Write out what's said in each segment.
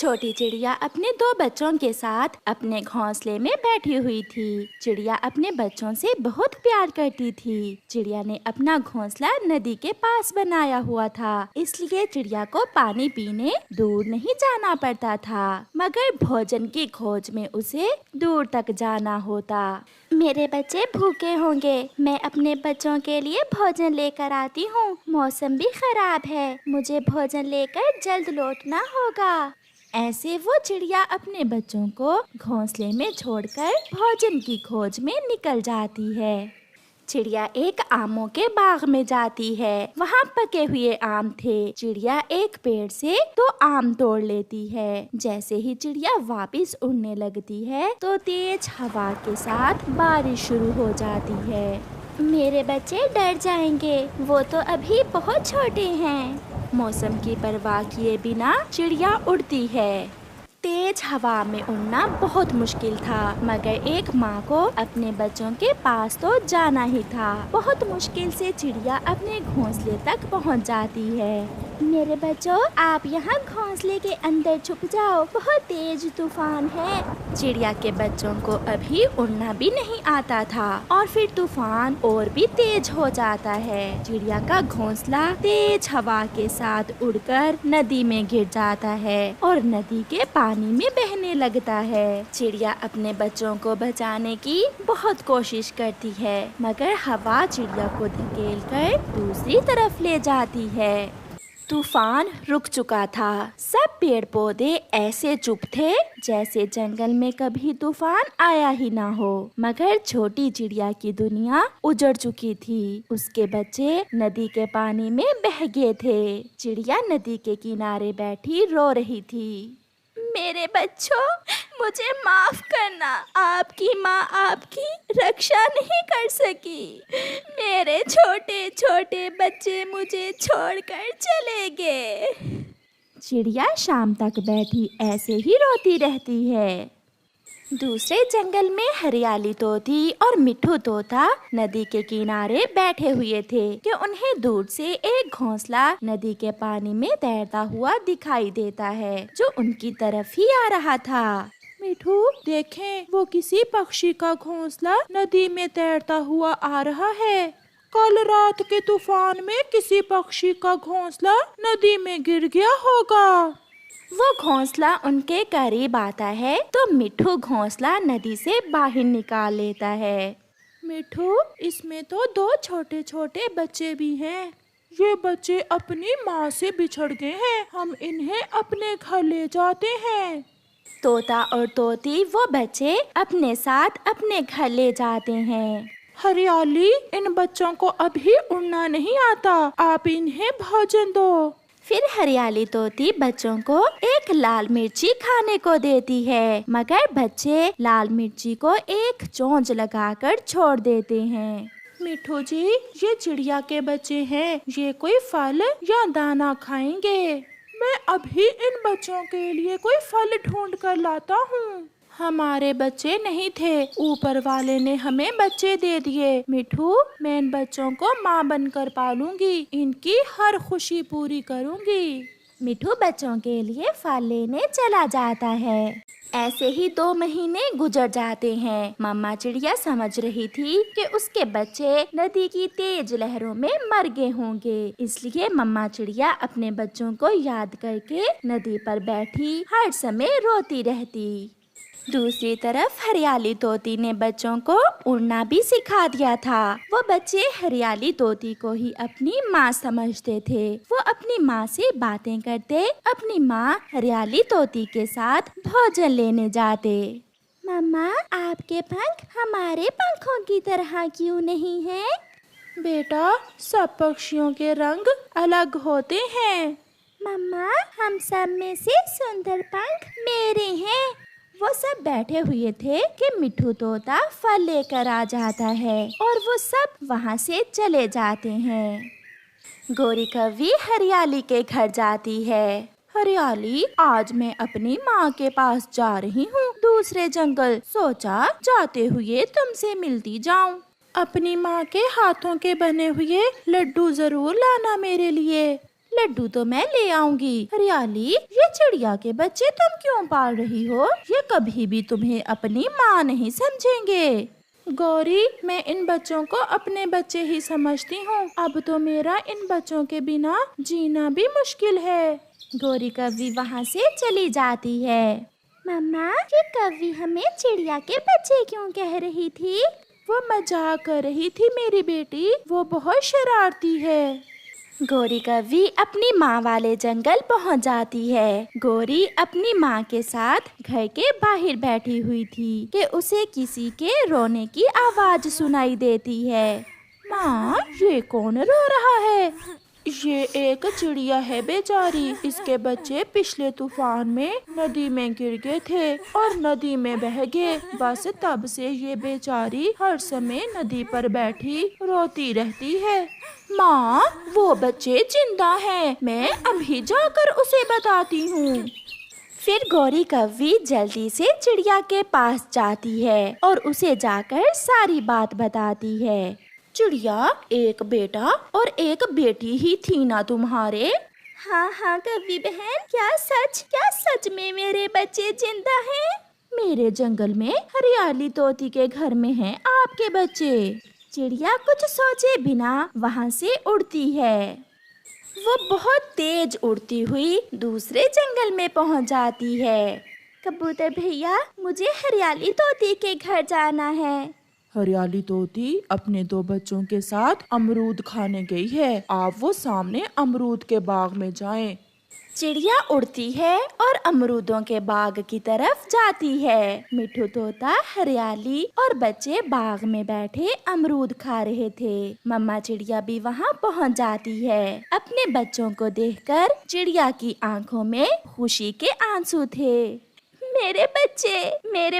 छोटी चिड़िया अपने दो बच्चों के साथ अपने घोंसले में बैठी हुई थी। चिड़िया अपने बच्चों से बहुत प्यार करती थी। चिड़िया ने अपना घोंसला नदी के पास बनाया हुआ था, इसलिए चिड़िया को पानी पीने दूर नहीं जाना पड़ता था, मगर भोजन की खोज में उसे दूर तक जाना होता। मेरे बच्चे भूखे होंगे, मैं अपने बच्चों के लिए भोजन लेकर आती हूँ। मौसम भी खराब है, मुझे भोजन लेकर जल्द लौटना होगा। ऐसे वो चिड़िया अपने बच्चों को घोंसले में छोड़कर भोजन की खोज में निकल जाती है। चिड़िया एक आमों के बाग में जाती है। वहाँ पके हुए आम थे। चिड़िया एक पेड़ से तो आम तोड़ लेती है। जैसे ही चिड़िया वापस उड़ने लगती है तो तेज हवा के साथ बारिश शुरू हो जाती है। मेरे बच्चे डर जाएंगे, वो तो अभी बहुत छोटे हैं। मौसम की परवाह किए बिना चिड़िया उड़ती है। तेज हवा में उड़ना बहुत मुश्किल था, मगर एक माँ को अपने बच्चों के पास तो जाना ही था। बहुत मुश्किल से चिड़िया अपने घोंसले तक पहुँच जाती है। मेरे बच्चों, आप यहाँ घोंसले के अंदर छुप जाओ, बहुत तेज तूफान है। चिड़िया के बच्चों को अभी उड़ना भी नहीं आता था और फिर तूफान और भी तेज हो जाता है। चिड़िया का घोंसला तेज हवा के साथ उड़कर नदी में गिर जाता है और नदी के पानी में बहने लगता है। चिड़िया अपने बच्चों को बचाने की बहुत कोशिश करती है, मगर हवा चिड़िया को धकेलकर दूसरी तरफ ले जाती है। तूफान रुक चुका था। सब पेड़ पौधे ऐसे चुप थे जैसे जंगल में कभी तूफान आया ही ना हो। मगर छोटी चिड़िया की दुनिया उजड़ चुकी थी। उसके बच्चे नदी के पानी में बह गए थे। चिड़िया नदी के किनारे बैठी रो रही थी। मेरे बच्चों, मुझे माफ करना, आपकी माँ आपकी रक्षा नहीं कर सकी। मेरे छोटे छोटे बच्चे मुझे छोड़कर चले गए। चिड़िया शाम तक बैठी ऐसे ही रोती रहती है। दूसरे जंगल में हरियाली तोती और मिट्ठू तोता नदी के किनारे बैठे हुए थे कि उन्हें दूर से एक घोंसला नदी के पानी में तैरता हुआ दिखाई देता है, जो उनकी तरफ ही आ रहा था। मिठू, देखें, वो किसी पक्षी का घोंसला नदी में तैरता हुआ आ रहा है। कल रात के तूफान में किसी पक्षी का घोंसला नदी में गिर गया होगा। वो घोंसला उनके करीब आता है तो मिट्ठू घोंसला नदी से बाहर निकाल लेता है। मिठू, इसमें तो दो छोटे छोटे बच्चे भी हैं। ये बच्चे अपनी माँ से बिछड़ गए हैं, हम इन्हें अपने घर ले जाते हैं। तोता और तोती वो बच्चे अपने साथ अपने घर ले जाते हैं। हरियाली, इन बच्चों को अभी उड़ना नहीं आता, आप इन्हें भोजन दो। फिर हरियाली तोती बच्चों को एक लाल मिर्ची खाने को देती है, मगर बच्चे लाल मिर्ची को एक चोंच लगाकर छोड़ देते हैं। मिठू जी, ये चिड़िया के बच्चे हैं, ये कोई फल या दाना खाएंगे। मैं अभी इन बच्चों के लिए कोई फल ढूंढ कर लाता हूँ। हमारे बच्चे नहीं थे, ऊपर वाले ने हमें बच्चे दे दिए। मिठू, मैं इन बच्चों को माँ बनकर पालूंगी, इनकी हर खुशी पूरी करूंगी। मिठू बच्चों के लिए फल लेने चला जाता है। ऐसे ही 2 महीने गुजर जाते हैं। मम्मा चिड़िया समझ रही थी कि उसके बच्चे नदी की तेज लहरों में मर गए होंगे, इसलिए मम्मा चिड़िया अपने बच्चों को याद करके नदी पर बैठी हर समय रोती रहती। दूसरी तरफ हरियाली तोती ने बच्चों को उड़ना भी सिखा दिया था। वो बच्चे हरियाली तोती को ही अपनी माँ समझते थे। वो अपनी माँ से बातें करते, अपनी माँ हरियाली तोती के साथ भोजन लेने जाते। मम्मा, आपके पंख हमारे पंखों की तरह क्यों नहीं है? बेटा, सब पक्षियों के रंग अलग होते हैं। मम्मा, हम सब में से सुंदर पंख मेरे हैं। वो सब बैठे हुए थे कि मिट्ठू तोता फल लेकर आ जाता है और वो सब वहाँ से चले जाते हैं। गोरी कौवी हरियाली के घर जाती है। हरियाली, आज मैं अपनी माँ के पास जा रही हूँ दूसरे जंगल, सोचा जाते हुए तुमसे मिलती जाऊँ। अपनी माँ के हाथों के बने हुए लड्डू जरूर लाना मेरे लिए। लड्डू तो मैं ले आऊंगी। हरियाली, ये चिड़िया के बच्चे तुम क्यों पाल रही हो? ये कभी भी तुम्हें अपनी माँ नहीं समझेंगे। गौरी, मैं इन बच्चों को अपने बच्चे ही समझती हूँ। अब तो मेरा इन बच्चों के बिना जीना भी मुश्किल है। गौरी कव्वी वहाँ से चली जाती है। मम्मा, ये कव्वी हमें चिड़िया के बच्चे क्यों कह रही थी? वो मजाक कर रही थी मेरी बेटी, वो बहुत शरारती है। गौरी कव्वी अपनी माँ वाले जंगल पहुँच जाती है। गौरी अपनी माँ के साथ घर के बाहर बैठी हुई थी कि उसे किसी के रोने की आवाज सुनाई देती है। माँ, ये कौन रो रहा है? ये एक चिड़िया है बेचारी। इसके बच्चे पिछले तूफान में नदी में गिर गए थे और नदी में बह गए। बस तब से ये बेचारी हर समय नदी पर बैठी रोती रहती है। माँ, वो बच्चे जिंदा हैं। मैं अभी जाकर उसे बताती हूँ। फिर गौरी कव्वी जल्दी से चिड़िया के पास जाती है और उसे जाकर सारी बात बताती है। चिड़िया, एक बेटा और एक बेटी ही थी ना तुम्हारे? हाँ हाँ कव्वी बहन, क्या सच में मेरे बच्चे जिंदा हैं? मेरे जंगल में हरियाली तोती के घर में हैं आपके बच्चे। चिड़िया कुछ सोचे बिना वहाँ से उड़ती है। वो बहुत तेज उड़ती हुई दूसरे जंगल में पहुँच जाती है। कबूतर भैया, मुझे हरियाली तोती के घर जाना है। हरियाली तोती अपने 2 बच्चों के साथ अमरूद खाने गई है। आप वो सामने अमरूद के बाग में जाएं। चिड़िया उड़ती है और अमरूदों के बाग की तरफ जाती है। मिठू तोता, हरियाली और बच्चे बाग में बैठे अमरूद खा रहे थे। मम्मा चिड़िया भी वहाँ पहुँच जाती है। अपने बच्चों को देखकर चिड़िया की आंखों में खुशी के आंसू थे। मेरे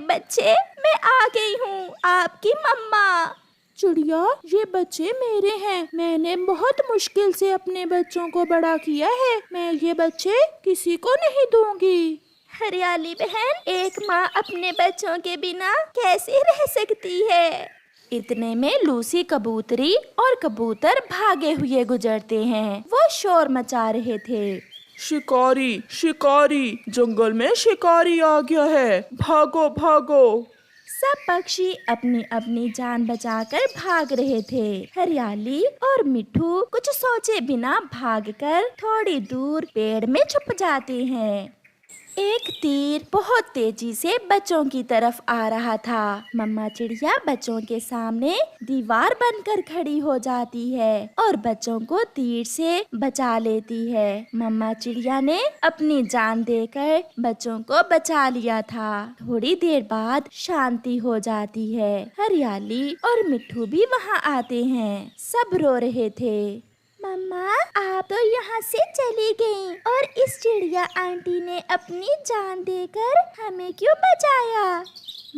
बच्चे, मैं आ गई हूँ, आपकी मम्मा। चिड़िया, ये बच्चे मेरे हैं। मैंने बहुत मुश्किल से अपने बच्चों को बड़ा किया है। मैं ये बच्चे किसी को नहीं दूंगी। हरियाली बहन, एक माँ अपने बच्चों के बिना कैसे रह सकती है? इतने में लूसी कबूतरी और कबूतर भागे हुए गुजरते हैं। वो शोर मचा रहे थे। शिकारी, शिकारी, जंगल में शिकारी आ गया है, भागो भागो। सब पक्षी अपनी अपनी जान बचाकर भाग रहे थे। हरियाली और मिठू कुछ सोचे बिना भागकर थोड़ी दूर पेड़ में छुप जाते हैं। एक तीर बहुत तेजी से बच्चों की तरफ आ रहा था। मम्मा चिड़िया बच्चों के सामने दीवार बनकर खड़ी हो जाती है और बच्चों को तीर से बचा लेती है। मम्मा चिड़िया ने अपनी जान देकर बच्चों को बचा लिया था। थोड़ी देर बाद शांति हो जाती है। हरियाली और मिठू भी वहाँ आते हैं। सब रो रहे थे। मम्मा, आप तो यहाँ से चली गईं और इस चिड़िया आंटी ने अपनी जान देकर हमें क्यों बचाया?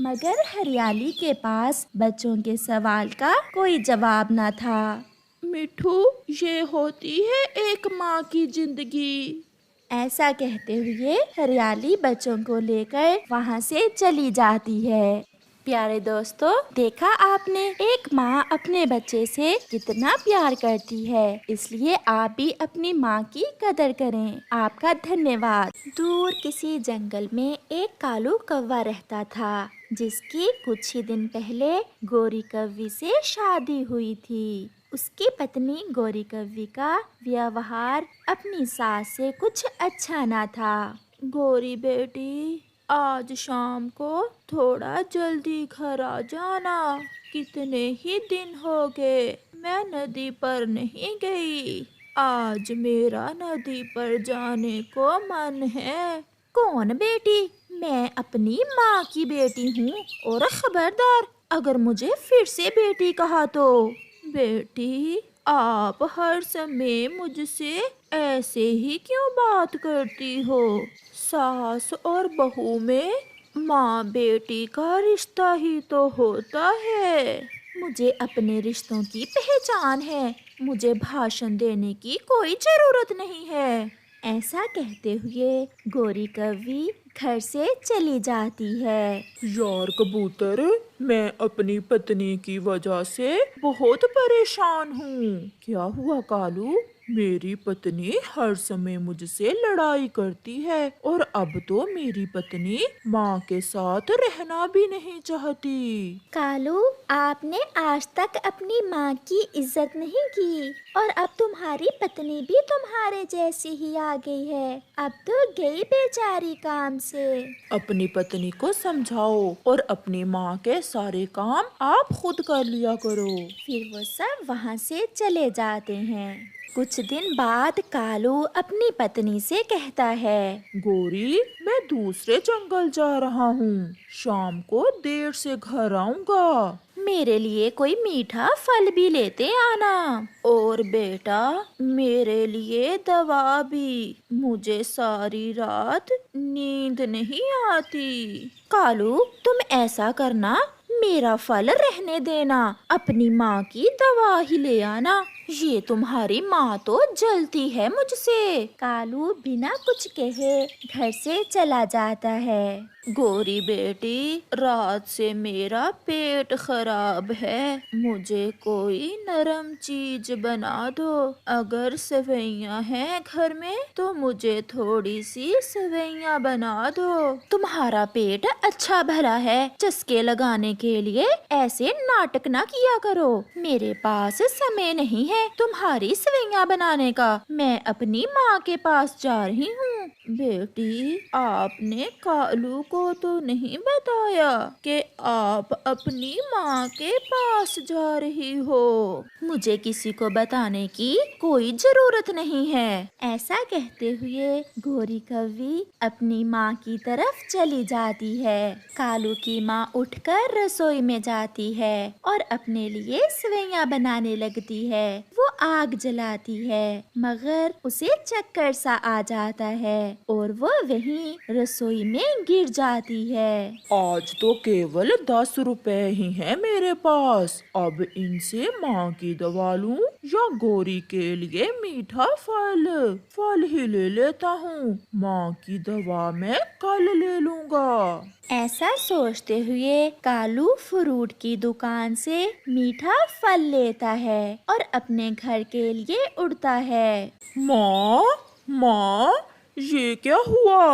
मगर हरियाली के पास बच्चों के सवाल का कोई जवाब न था। मिठू, ये होती है एक माँ की जिंदगी। ऐसा कहते हुए हरियाली बच्चों को लेकर वहाँ से चली जाती है। प्यारे दोस्तों, देखा आपने, एक माँ अपने बच्चे से कितना प्यार करती है। इसलिए आप भी अपनी माँ की कदर करें। आपका धन्यवाद। दूर किसी जंगल में एक कालू कौवा रहता था, जिसकी कुछ ही दिन पहले गौरी कव्वी से शादी हुई थी। उसकी पत्नी गौरी कव्वी का व्यवहार अपनी सास से कुछ अच्छा ना था। गौरी बेटी, आज शाम को थोड़ा जल्दी घर आ जाना। कितने ही दिन हो गए मैं नदी पर नहीं गई। आज मेरा नदी पर जाने को मन है। कौन बेटी? मैं अपनी माँ की बेटी हूँ। और खबरदार, अगर मुझे फिर से बेटी कहा तो। बेटी, आप हर समय मुझसे ऐसे ही क्यों बात करती हो? सास और बहू में माँ बेटी का रिश्ता ही तो होता है। मुझे अपने रिश्तों की पहचान है। मुझे भाषण देने की कोई जरूरत नहीं है। ऐसा कहते हुए गौरी कव्वी घर से चली जाती है। यार कबूतर, मैं अपनी पत्नी की वजह से बहुत परेशान हूँ। क्या हुआ कालू? मेरी पत्नी हर समय मुझसे लड़ाई करती है और अब तो मेरी पत्नी माँ के साथ रहना भी नहीं चाहती। कालू, आपने आज तक अपनी माँ की इज्जत नहीं की और अब तुम्हारी पत्नी भी तुम्हारे जैसी ही आ गई है। अब तो गई बेचारी काम से। अपनी पत्नी को समझाओ और अपनी माँ के सारे काम आप खुद कर लिया करो। फिर वो सब वहाँ से चले जाते हैं। कुछ दिन बाद कालू अपनी पत्नी से कहता है, गोरी, मैं दूसरे जंगल जा रहा हूँ, शाम को देर से घर आऊंगा। मेरे लिए कोई मीठा फल भी लेते आना। और बेटा, मेरे लिए दवा भी। मुझे सारी रात नींद नहीं आती। कालू, तुम ऐसा करना, मेरा फल रहने देना, अपनी माँ की दवा ही ले आना। ये तुम्हारी माँ तो जलती है मुझसे। कालू बिना कुछ कहे घर से चला जाता है। गोरी बेटी, रात से मेरा पेट खराब है, मुझे कोई नरम चीज बना दो। अगर सेवइयाँ हैं घर में तो मुझे थोड़ी सी सेवइयाँ बना दो। तुम्हारा पेट अच्छा भला है, चस्के लगाने के लिए ऐसे नाटक ना किया करो। मेरे पास समय नहीं है तुम्हारी सेवइयाँ बनाने का। मैं अपनी माँ के पास जा रही हूँ। बेटी, आपने कालू को तो नहीं बताया कि आप अपनी माँ के पास जा रही हो। मुझे किसी को बताने की कोई जरूरत नहीं है। ऐसा कहते हुए गोरी कौवी अपनी माँ की तरफ चली जाती है। कालू की माँ उठकर रसोई में जाती है और अपने लिए सेवइयाँ बनाने लगती है। वो आग जलाती है, मगर उसे चक्कर सा आ जाता है और वो वहीं रसोई में गिर जाती है। आज तो केवल 10 रुपए ही है मेरे पास। अब इनसे माँ की दवा लूं या गोरी के लिए मीठा फल ही ले लेता हूँ। माँ की दवा मैं कल ले लूंगा। ऐसा सोचते हुए कालू फ्रूट की दुकान से मीठा फल लेता है और अपने घर के लिए उड़ता है। माँ, ये क्या हुआ?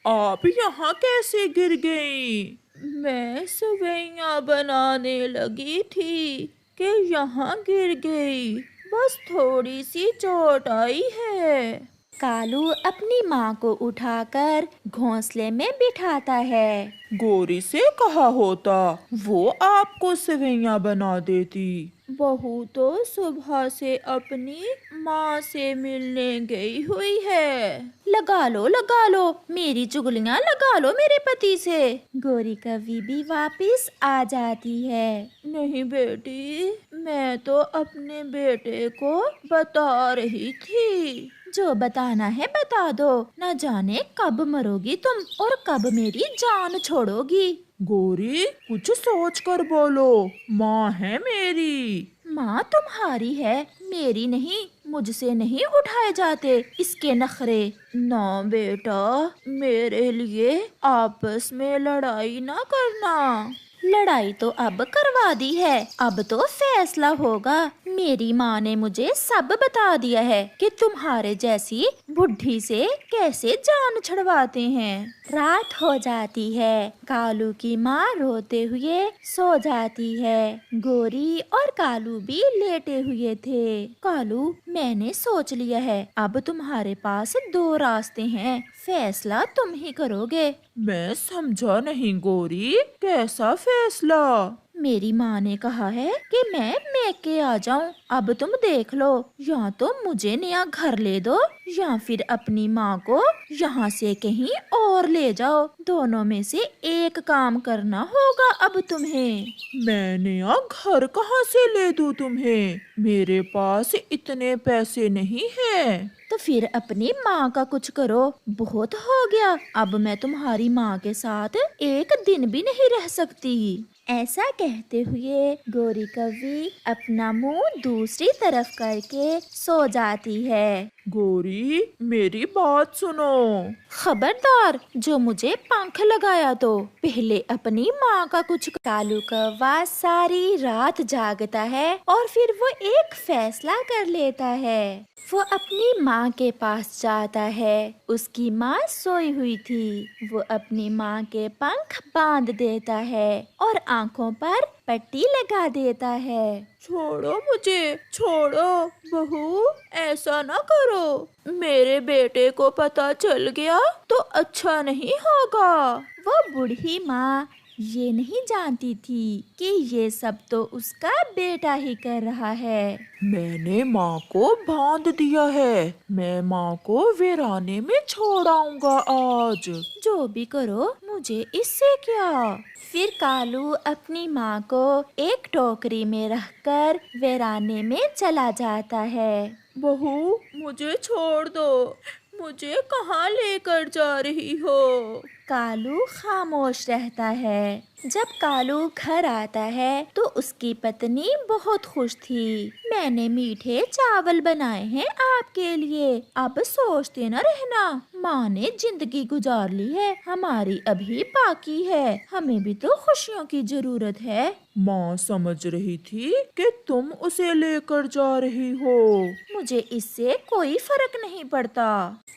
आप यहाँ कैसे गिर गई? मैं सेवइयाँ बनाने लगी थी कि यहाँ गिर गई। बस थोड़ी सी चोट आई है। कालू अपनी माँ को उठाकर घोंसले में बिठाता है। गोरी से कहा होता, वो आपको सेवइयाँ बना देती। बहू तो सुबह से अपनी माँ से मिलने गई हुई है। लगा लो मेरी चुगलियाँ लगा लो मेरे पति से। गोरी कौवी भी वापस आ जाती है। नहीं बेटी, मैं तो अपने बेटे को बता रही थी। जो बताना है बता दो, न जाने कब मरोगी तुम और कब मेरी जान छोड़ोगी। गोरी, कुछ सोच कर बोलो, माँ है मेरी। माँ तुम्हारी है, मेरी नहीं। मुझसे नहीं उठाए जाते इसके नखरे। ना बेटा, मेरे लिए आपस में लड़ाई ना करना। लड़ाई तो अब करवा दी है, अब तो फैसला होगा। मेरी माँ ने मुझे सब बता दिया है कि तुम्हारे जैसी बुढ़ी से कैसे जान छुड़वाते हैं। रात हो जाती है। कालू की माँ रोते हुए सो जाती है। गोरी और कालू भी लेटे हुए थे। कालू, मैंने सोच लिया है, अब तुम्हारे पास 2 रास्ते हैं, फैसला तुम ही करोगे। मैं समझा नहीं गोरी, कैसा फैसला? मेरी माँ ने कहा है कि मैं मैके आ जाऊं। अब तुम देख लो, या तो मुझे नया घर ले दो या फिर अपनी माँ को यहाँ से कहीं और ले जाओ। दोनों में से एक काम करना होगा अब तुम्हें। मैं नया घर कहाँ से ले दूँ तुम्हें? मेरे पास इतने पैसे नहीं हैं। तो फिर अपनी माँ का कुछ करो, बहुत हो गया। अब मैं तुम्हारी माँ के साथ एक दिन भी नहीं रह सकती। ऐसा कहते हुए गोरी कौवी अपना मुंह दूसरी तरफ करके सो जाती है। गोरी, मेरी बात सुनो। खबरदार, जो मुझे पंख लगाया तो पहले अपनी माँ का कुछ। कालू कौवा सारी रात जागता है और फिर वो एक फैसला कर लेता है। वो अपनी माँ के पास जाता है। उसकी माँ सोई हुई थी। वो अपनी माँ के पंख बांध देता है और आँखों पर पट्टी लगा देता है। छोड़ो मुझे, छोड़ो बहू, ऐसा ना करो। मेरे बेटे को पता चल गया तो अच्छा नहीं होगा। वो बूढ़ी माँ ये नहीं जानती थी कि ये सब तो उसका बेटा ही कर रहा है। मैंने माँ को बांध दिया है। मैं माँ को वीराने में छोड़ाऊंगा आज। जो भी करो, मुझे इससे क्या। फिर कालू अपनी माँ को एक टोकरी में रखकर वीराने में चला जाता है। बहू, मुझे छोड़ दो। मुझे कहाँ लेकर जा रही हो? कालू खामोश रहता है। जब कालू घर आता है तो उसकी पत्नी बहुत खुश थी। मैंने मीठे चावल बनाए हैं आपके लिए, अब सोचते न रहना। माँ ने जिंदगी गुजार ली है, हमारी अभी बाकी है। हमें भी तो खुशियों की जरूरत है। माँ समझ रही थी कि तुम उसे लेकर जा रही हो। मुझे इससे कोई फर्क नहीं पड़ता।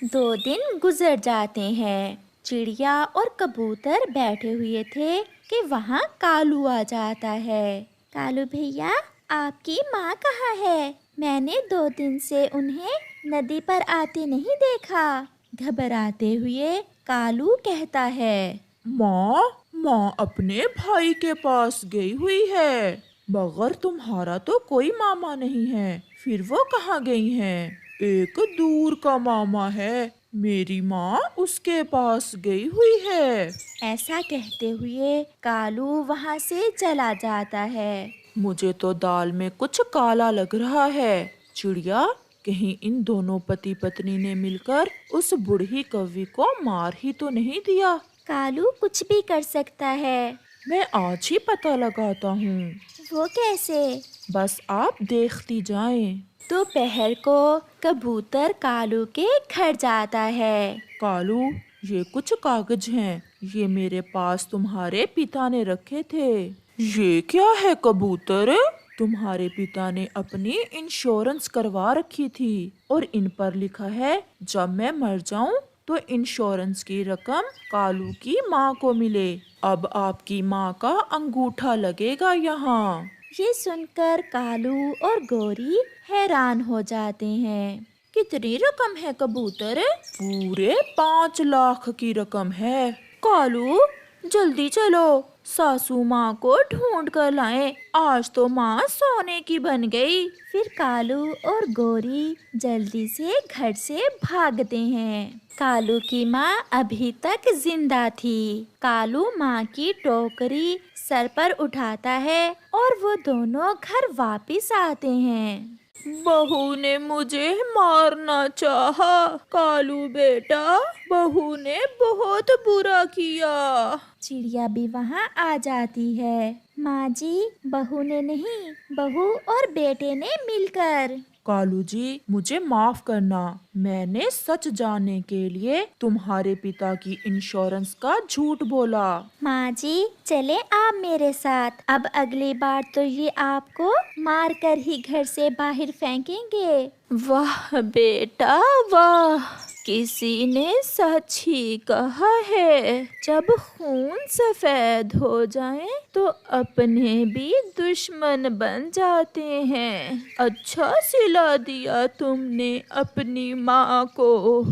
2 दिन गुजर जाते हैं। चिड़िया और कबूतर बैठे हुए थे कि वहाँ कालू आ जाता है। कालू भैया, आपकी माँ कहाँ है? मैंने 2 दिन से उन्हें नदी पर आते नहीं देखा। घबराते हुए कालू कहता है। माँ अपने भाई के पास गई हुई है। मगर तुम्हारा तो कोई मामा नहीं है। फिर वो कहाँ गई हैं? एक दूर का मामा है। मेरी माँ उसके पास गई हुई है। ऐसा कहते हुए कालू वहाँ से चला जाता है। मुझे तो दाल में कुछ काला लग रहा है। चिड़िया, कहीं इन दोनों पति पत्नी ने मिलकर उस बूढ़ी कौवी को मार ही तो नहीं दिया। कालू कुछ भी कर सकता है। मैं आज ही पता लगाता हूँ। वो कैसे? बस आप देखती जाएं। दोपहर को कबूतर कालू के घर जाता है। कालू, ये कुछ कागज हैं। ये मेरे पास तुम्हारे पिता ने रखे थे। ये क्या है कबूतर? तुम्हारे पिता ने अपनी इंश्योरेंस करवा रखी थी और इन पर लिखा है, जब मैं मर जाऊं तो इंश्योरेंस की रकम कालू की माँ को मिले। अब आपकी माँ का अंगूठा लगेगा यहाँ। ये सुनकर कालू और गोरी हैरान हो जाते हैं। कितनी रकम है कबूतर? पूरे 5 लाख की रकम है। कालू, जल्दी चलो, सासू माँ को ढूंढ कर लाएं। आज तो माँ सोने की बन गई। फिर कालू और गोरी जल्दी से घर से भागते हैं। कालू की माँ अभी तक जिंदा थी। कालू माँ की टोकरी सर पर उठाता है और वो दोनों घर वापस आते हैं। बहू ने मुझे मारना चाहा। कालू बेटा, बहू ने बहुत बुरा किया। चिड़िया भी वहाँ आ जाती है। माँ जी, बहू ने नहीं, बहू और बेटे ने मिलकर। कालू जी, मुझे माफ करना। मैंने सच जानने के लिए तुम्हारे पिता की इंश्योरेंस का झूठ बोला। माँ जी, चले आप मेरे साथ। अब अगली बार तो ये आपको मार कर ही घर से बाहर फेंकेंगे। वाह बेटा वाह, किसी ने सच ही कहा है, जब खून सफेद हो जाए तो अपने भी दुश्मन बन जाते हैं। अच्छा सिला दिया तुमने अपनी माँ को।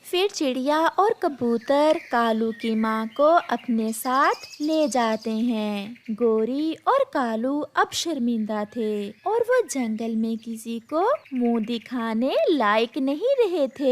फिर चिड़िया और कबूतर कालू की माँ को अपने साथ ले जाते हैं। गोरी और कालू अब शर्मिंदा थे और वो जंगल में किसी को मुंह दिखाने लायक नहीं रहे थे।